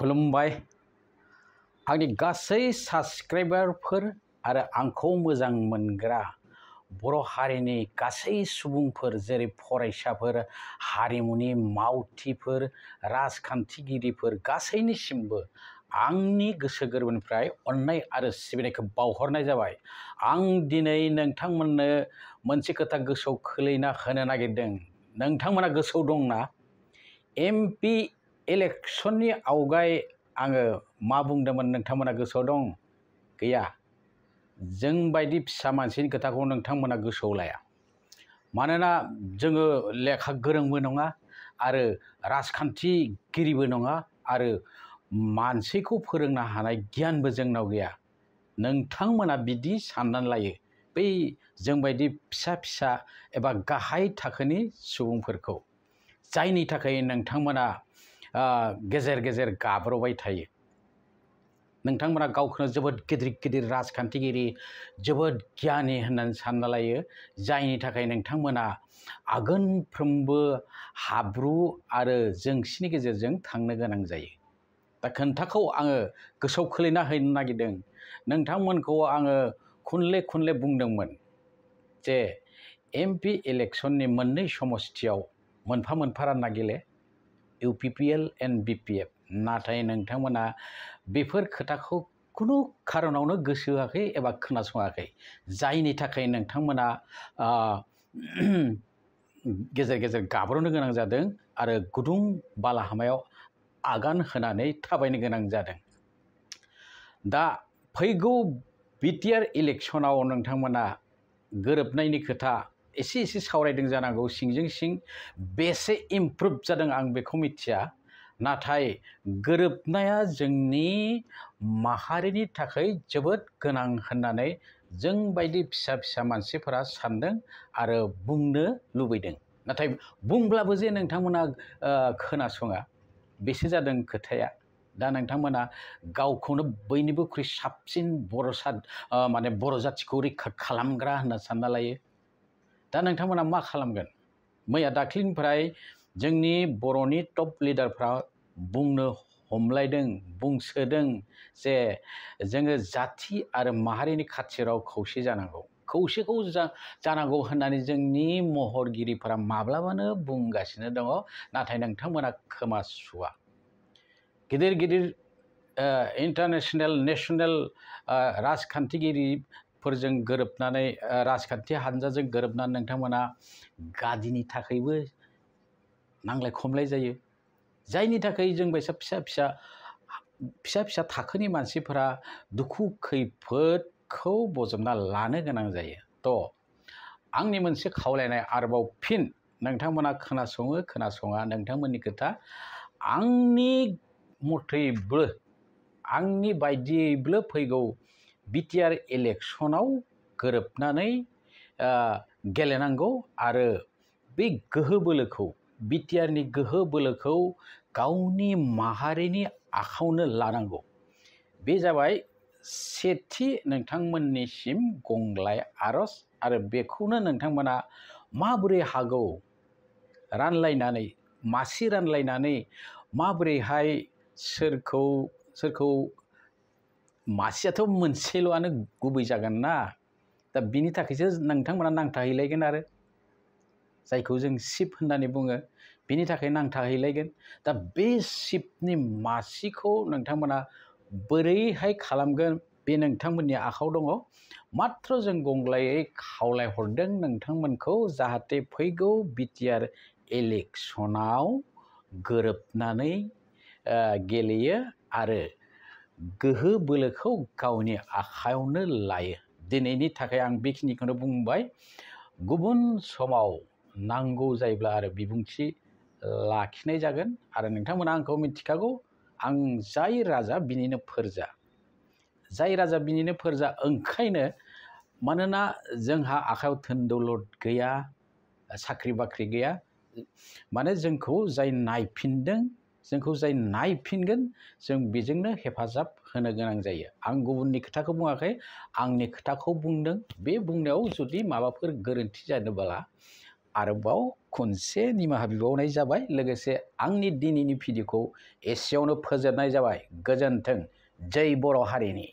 खुलुमबाय आंनि गासै साबस्क्राइबारफोर आरो आंखौ मोजां मोनग्रा बर' हारिनि गासै सुबुंफोर जेरै फरायसाफोर हारिमुनि मावथिफोर राजखान्थिगिरिफोर गासैनिसिमबो आंनि गोसो गोरबोनिफ्राय अननाय आरो सिबिनायखौ बावहरनाय जाबाय। आं दिनै नोंथांमोननो मोनसे खोथा गोसोआव खोलैना होनो नागिरदों। नोंथांमोना गोसोआव दंना MP इलेक्शननि आवगाय आङो मा बुंदोंमोन नोंथांमोना गोसोआव दं? गैया। जों बायदि फिसा मानसिनि खोथाखौ नोंथांमोना गोसोआव लाया। मानोना जोङो लेखा गोरोंबो नङा आरो राजखान्थिगिरिबो नङा आरो मानसिखौ फोरोंनो हानाय गियानबो जोंनाव गैया। नोंथांमोना बिदि साननानै लायो बै जोंबायदि फिसा फिसा एबा गाहाय थाखोनि सुबुंफोरखौ, जायनि थाखाय नोंथांमोना गेजेर गेजेर गाब्रबाय थायो। नोंथांमोना गावखौनो जोबोद गिदिर राजखान्थिगिरि, जोबोद गियानि होननानै सानना लायो, जायनि थाखाय नोंथांमोना आगोनफ्रोमबो हाब्रु आरो जोंसिनि गेजेरजों थांनो गोनां जायो। दा खोन्थाखौ आङो गोसोआव खोलैना होनो नागिरदों। नोंथांमोनखौ आङो खनले बुंदोंमोन जे MP इलेक्शननि मोननै समस्थियाव मोनफा मोनफा रानना गेले, UPPL एन्ड BPF। नाथाय नोंथांमोना बेफोर खोथाखौ खुनु खारनावनो गोसो होआखै एबा खोनासङाखै, जायनि थाखाय नोंथांमोना गेजेर गेजेर गाब्र'नो गोनां जादों आरो गुदुं बालाहामायाव आगान होनानै थाबायनो गोनां जादों। दा फैगौ BTR इलेक्शनाव नोंथांमोना गोरोबनायनि खोथा एसे सावरायदों जानांगौ सिंजों सिं। बेसे इमप्रुभ जादों आं बेखौ मिथिया, नाथाय गोरोबनाया जोंनि माहारिनि थाखाय जोबोद गोनां होननानै जों बायदि फिसा मानसिफोरा सानदों आरो बुंनो लुबैदों। नाथाय बुंब्लाबो जे नोंथांमोना खोनासङा, बेसो जादों खोथाया। दा नोंथांमोना गावखौनो बयनिबोख्रुइ साबसिन बर' जाथिखौ रैखा खालामग्रा होनना सानना लायो। दा नोंथांमोना मा खालामगोन? मैया दाख्लिनिफ्राय जोंनि बर'नि टप लिडारफ्रा बुंनो हमलायदों, बुंसोदों जे जोङो जाथि आरो माहारिनि खाथियाव खौसे जानांगौ, खौसेखौ जानांगौ होननानै जोंनि महरगिरिफोरा माब्लाबानो बुंगासिनो दङ। नाथाय नोंथांमोना खोमा सुवा। गिदिर इन्टारनेसनेल नेसनेल राजखान्थिगिरिफोरजों गोरोबनानै, राजखान्थि हानजाजों गोरोबनानै नोंथांमोना गादिनि थाखायबो नांलाय खमलाय जायो, जायनि थाखाय जों बायसा फिसा थाखोनि मानसिफोरा दुखु खैफोदखौ बजबना लानो गोनां जायो। आंनि मोनसे खावलायनाय आरोबाव फिन, नोंथांमोना खोनासङा नोंथांमोननि खोथा। आंनि मथैबो, आंनि बायदियैबो फैगौ BTR इलेक्शनाव गोरोबनानै गेलेनांगौ आरो बे गोहो बोलोखौ, BTRनि गोहो बोलोखौ गावनि माहारिनि आखायावनो लानांगौ। बे जाबाय सेथि नोंथांमोननिसिम गंग्लाय आर'ज। आरो बेखौनो नोंथांमोना माबोरै हागौ रानलायनानै, मासि रानलायनानै माबोरैहाय सोरखौ मासियाथ' मोनसेल'आनो गुबै जागोन ना। दा बिनि थाखायसो नोंथांमोना नांथाहैलायगोन आरो जायखौ जों सिप होननानै बुङो, बिनि थाखाय नांथाहैलायगोन। दा बे सिपनि मासिखौ नोंथांमोना बोरैहाय खालामगोन बे नोंथांमोननि आखायाव दङ। माथ्र जों गंग्लायै खावलायहरदों नोंथांमोनखौ, जाहाथे फैगौ BTR इलेक्शनाव गोरोबनानै गेलेयो आरो गोहो बोलोखौ गावनि आखायावनो लायो। दिनैनि थाखाय आं बेखिनिखौनो बुंबाय। गुबुन समाव नांगौ जायोब्ला आरो बिबुंथि लाखिनाय जागोन। आरो नोंथांमोना आंखौ मिथिखागौ, आं जाय राजा बिनिनो फोरजा, ओंखायनो मानोना जोंहा आखायाव धोन दौलत गैया, साख्रि बाख्रि गैया, माने जोंखौ जाय नायफिनदों, जोंखौ जाय नायफिनगोन, जों बेजोंनो हेफाजाब होनो गोनां जायो। आं गुबुननि खोथाखौ बुङाखै, आंनि खोथाखौ बुंदों। बे बुंनायाव जुदि माबाफोर गोरोन्थि जादोंब्ला आरोबाव खनसे निमाहा बिबावनाय जाबाय। लोगोसे आंनि दिनैनि भिडिअखौ एसेयावनो फोजोबनाय जाबाय। गोजोन्थों। जै बर' हारिनि।